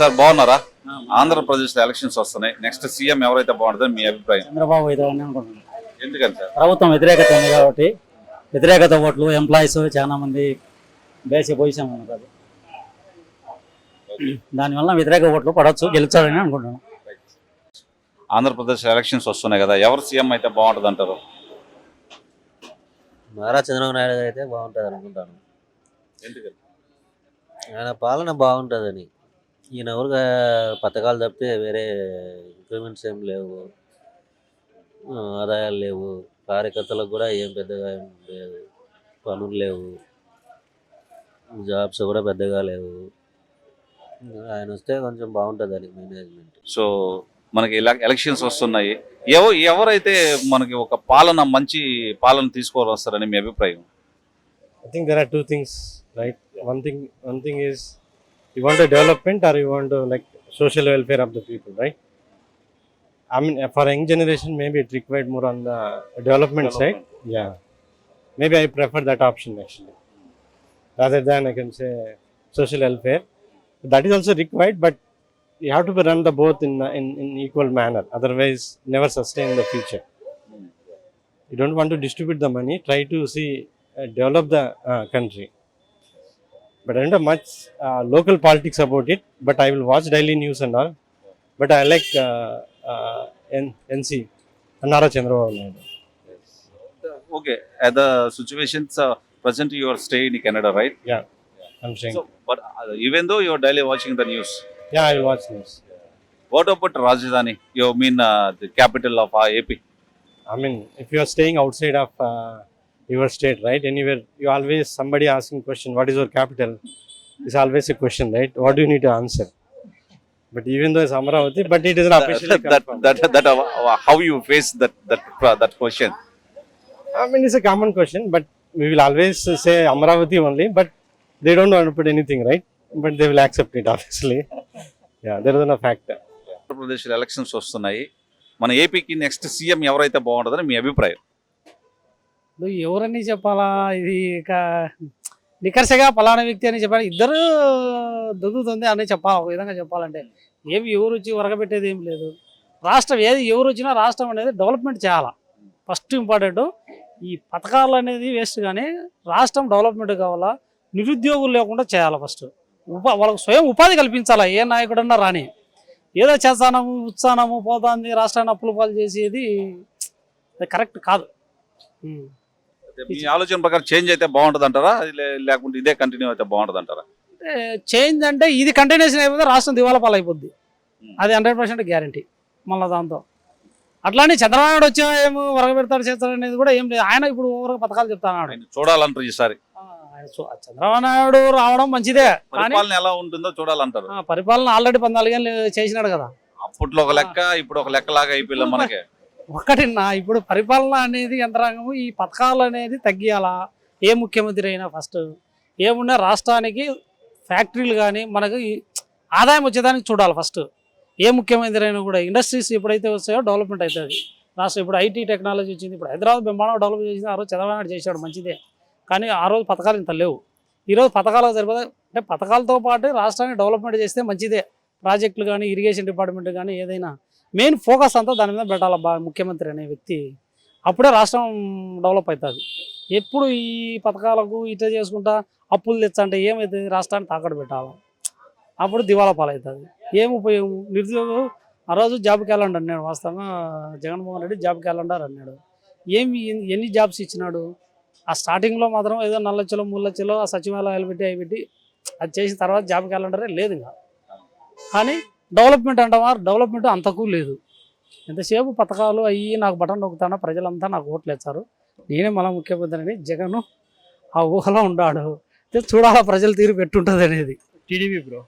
Sir బాగున్నారా? ఆంధ్రప్రదేశ్ లో elections వస్తున్నాయి. నెక్స్ట్ సీఎం ఎవరైతే బాగుంటుందని మీ అభిప్రాయం? చంద్రబాబు అయితే అనుకుంటున్నాను. ఎందుకని సార్? ప్రభుత్వం వ్యతిరేకత ఉంది కాబట్టి వ్యతిరేకత ఓట్లు ఎంప్లాయీస్ చాలా మంది బేసి పొజిషన్ ఉంటుంది. దానివల్ల వ్యతిరేక ఓట్లు పడవచ్చు, గెలిచాడని అనుకుంటున్నాను. ఆంధ్రప్రదేశ్ ఎలక్షన్స్ వస్తున్నాయి కదా, ఎవరు సీఎం అయితే బాగుంటుంది అంటారు? నారా చంద్రబాబు నాయుడు గారు అయితే బాగుంటుంది అనుకుంటాను. ఎందుకని? ఆయన పాలన బాగుంటుందని. ఈయన ఎవరుగా పథకాలు తప్పితే వేరే ఇంక్రిమెంట్స్ ఏం లేవు, ఆదాయాలు లేవు, కార్యకర్తలకు కూడా ఏం పెద్దగా ఏం లేదు, పనులు లేవు, జాబ్స్ కూడా పెద్దగా లేవు. ఆయన వస్తే కొంచెం బాగుంటుందని మేనేజ్మెంట్. సో మనకి ఎలక్షన్స్ వస్తున్నాయి, ఎవరైతే మనకి ఒక మంచి పాలన తీసుకోవాలి వస్తారని మీ అభిప్రాయం? I think there are two things, right? One thing is you want a development or you want to like social welfare of the people, right? I mean, for young generation, maybe it required more on the development side. Yeah, maybe I prefer that option actually, rather than I can say social welfare. That is also required, but you have to run the both in equal manner. Otherwise, never sustain in the future. You don't want to distribute the money. Try to see develop the country. But I don't have much local politics about it. But I will watch daily news and all. But I like NC, Nara Chandrababu Naidu. Okay, at the situations present, you are staying in Canada, right? Yeah, I'm saying. So, but even though you are daily watching the news, Yeah, I will watch news. what about Rajdhani? You mean the capital of AP? I mean, if you are staying outside of your state, right? Anywhere, you always somebody asking question, what is your capital? It's always a question, right? What do you need to answer? But even though it's Amravati, but it is an officially confirmed. How you face that question? I mean, it's a common question, but we will always say Amravati only, but they don't want to put anything, right? But they will accept it, obviously. Yeah, there is a factor. Andhra Pradesh elections వస్తున్నాయి, మన ఏపీకి next CM ఎవరైతే బాగుంటుందని మీ అభిప్రాయం? నువ్వు ఎవరని చెప్పాలా, ఇది ఇక నికర్షగా పలానా వ్యక్తి అని చెప్పాలి. ఇద్దరు దొందుతుంది అని చెప్పాలి. ఒక విధంగా చెప్పాలంటే ఏమి ఎవరు వచ్చి ఉరగబెట్టేది ఏం లేదు. రాష్ట్రం ఎవరు వచ్చినా రాష్ట్రం అనేది డెవలప్మెంట్ చేయాలా. First important. ఈ పథకాలు అనేది వేస్ట్, కానీ రాష్ట్రం డెవలప్మెంట్ కావాలా. నిరుద్యోగులు లేకుండా చేయాలి. ఫస్ట్ వాళ్ళకు స్వయం ఉపాధి కల్పించాలా. ఏ నాయకుడన్నా రాని, ఏదో చేస్తానము ఉత్సాహము పోతుంది రాష్ట్రాన్ని అప్పులు పాలు చేసేది కరెక్ట్ కాదు. మీ ఆలోచన ప్రకారం చేంజ్ అయితే బాగుంటుంది అంటారా, లేకుంటే ఇదే కంటిన్యూ అయితే బాగుంటుంది అంటారా? చేంజ్ అంటే ఇది కంటిన్యూషన్ అయిపోతే రాష్ట్రం దివాలా పాలు అయిపోద్ది. అది 100% గ్యారంటీ. మళ్ళీ దాంతో అట్లానే చంద్రబాబు నాయుడు వచ్చి ఏమో వరగబెడతాడు చేస్తాడు అనేది కూడా ఏం లేదు. ఆయన ఇప్పుడు ఓవర్ పథకాలు చెప్తాడు. చూడాలంటారు ఈసారి చంద్రబాబు నాయుడు రావడం మంచిదే, పరిపాలన ఎలా ఉంటుందో చూడాలంటారు. పరిపాలన ఆల్రెడీ 14 ఏళ్ళు చేసినాడు కదా. అప్పట్లో ఒక లెక్క, ఇప్పుడు ఒక లెక్క లాగా అయిపోయింది మనకి. ఒకటిన్నా ఇప్పుడు పరిపాలన అనేది యంత్రాంగము ఈ పథకాలు అనేది తగ్గియాలా. ఏ ముఖ్యమంత్రి అయినా ఫస్ట్ ఏమున్నా రాష్ట్రానికి ఫ్యాక్టరీలు కానీ మనకు ఆదాయం వచ్చేదానికి చూడాలి. ఫస్ట్ ఏ ముఖ్యమంత్రి అయినా కూడా ఇండస్ట్రీస్ ఎప్పుడైతే వస్తాయో డెవలప్మెంట్ అవుతుంది రాష్ట్రం. ఇప్పుడు ఐటీ టెక్నాలజీ వచ్చింది, ఇప్పుడు హైదరాబాద్ బ్రహ్మాండంగా డెవలప్ చేసింది. ఆ రోజు చంద్రబాబు నాయుడు చేశాడు, మంచిదే. కానీ ఆ రోజు పథకాలు ఇంత లేవు. ఈరోజు పథకాలకు సరిపోతాయి. అంటే పథకాలతో పాటు రాష్ట్రాన్ని డెవలప్మెంట్ చేస్తే మంచిదే. ప్రాజెక్టులు కానీ ఇరిగేషన్ డిపార్ట్మెంట్ కానీ ఏదైనా మెయిన్ ఫోకస్ అంతా దాని మీద పెట్టాలి ముఖ్యమంత్రి అనే వ్యక్తి. అప్పుడే రాష్ట్రం డెవలప్ అవుతుంది. ఎప్పుడు ఈ పథకాలకు ఇట్లా చేసుకుంటా అప్పులు తెచ్చంటే ఏమవుతుంది, రాష్ట్రాన్ని తాకట్టు పెట్టాలి. అప్పుడు దివాలా పాలవుతుంది. ఏం ఉపయోగం? నిరుద్యోగం ఆ రోజు జాబ్ క్యాలెండర్ అన్నాడు. వాస్తవంగా జగన్మోహన్ రెడ్డి జాబ్ క్యాలెండర్ అన్నాడు. ఎన్ని జాబ్స్ ఇచ్చినాడు? ఆ స్టార్టింగ్లో మాత్రం ఏదో 4 లక్షలు 3 లక్షలు ఆ సచివాలయాలు పెట్టి అవి పెట్టి అది చేసిన తర్వాత జాబ్ క్యాలెండరే లేదు ఇంకా. కానీ డెవలప్మెంట్ అంటావా, డెవలప్మెంట్ అంతకు లేదు. ఎంతసేపు పథకాలు అయ్యి నాకు బటన్ నొక్కుతానో ప్రజలంతా నాకు ఓట్లు వేస్తారు, నేనే మళ్ళీ ముఖ్యమంత్రి అని జగన్ ఆ ఊహలో ఉన్నాడు. చూడాలా ప్రజలు తీరు పెట్టుంటుంది అనేది. TDP bro.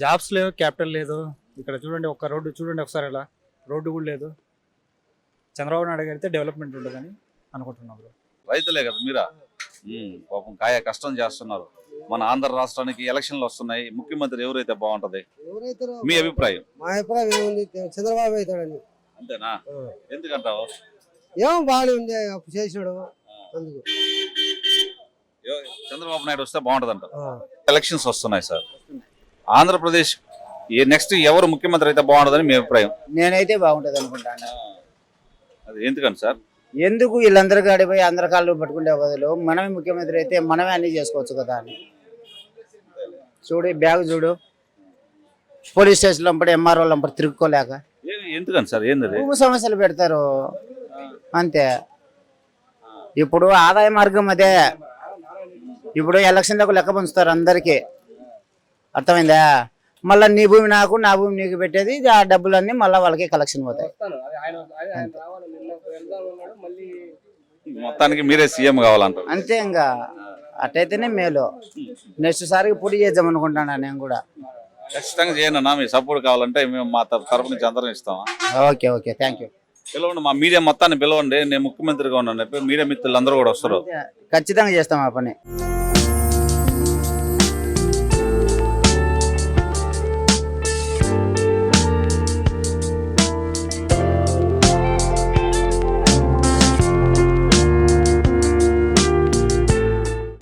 జాబ్స్ లేవు, క్యాపిటల్ లేదు. ఇక్కడ చూడండి, ఒక్క రోడ్డు చూడండి ఒకసారి, ఇలా రోడ్డు కూడా లేదు. చంద్రబాబు నాయుడు గారితే డెవలప్మెంట్ ఉంటుందని అనుకుంటున్నాం బ్రో. రైతులే కదా మీరా, పాపం కాయ కష్టం చేస్తున్నారు. మన ఆంధ్ర రాష్ట్రానికి ఎలక్షన్లు వస్తున్నాయి, ముఖ్యమంత్రి ఎవరైతే బాగుంటది మీ అభిప్రాయం? మా అభిప్రాయం ఏముంది, చంద్రబాబు అవుతాడని. అంతేనా? ఎందుకంటావు? ఏమో బాగానే ఉంది, అప్పుడు చేసినాడు అందుకు. చంద్రబాబు నాయుడు వస్తే బాగుంటది అంటారు. ఎలక్షన్స్ వస్తున్నాయి సార్, ఆంధ్రప్రదేశ్ నెక్స్ట్ ఎవరు ముఖ్యమంత్రి అయితే బాగుంటుందని మీ అభిప్రాయం? నేనైతే బాగుంటుంది అనుకుంటాను. అది ఎందుకని సార్? ఎందుకు వీళ్ళందరూ గడిపోయి అందరి కాళ్ళు పట్టుకుంటే బదులు మనమే ముఖ్యమంత్రి అయితే మనమే అన్ని చేసుకోవచ్చు కదా అని. చూడు ఈ బ్యాగ్ చూడు, పోలీస్ స్టేషన్ లంపడి ఎంఆర్ఓ లంపడి తిరుక్కోలేక ఎందుకని సార్? ఏంది భూమి సమస్యలు పెడతారు అంతే. ఇప్పుడు ఆదాయ మార్గం అదే. ఇప్పుడు ఎలక్షన్లకు లెక్క పంచుతారు అందరికీ, అర్థమైందా? మళ్ళీ నీ భూమి నాకు, నా భూమి నీకు పెట్టేది, ఆ డబ్బులన్నీ మళ్ళీ వాళ్ళకి కలెక్షన్ పోతాయి. మొత్తానికి మీరే సీఎం కావాలంటారు? అంతే, ఇంకా అట్టయితేనే మేలు. నెక్స్ట్ సారికి పోటీ చేద్దాం అనుకుంటాను నేను కూడా. ఖచ్చితంగా చేయనన్నా, మీ సపోర్ట్ కావాలంటే మేము మా తరపు నుంచి అందరం ఇస్తామా? Okay okay, thank you. పిలవండి, మా మీడియా మొత్తాన్ని పిలవండి. నేను ముఖ్యమంత్రిగా ఉన్నాను, మీడియా మిత్రులు అందరూ కూడా వస్తారు. ఖచ్చితంగా చేస్తాం ఆ పని.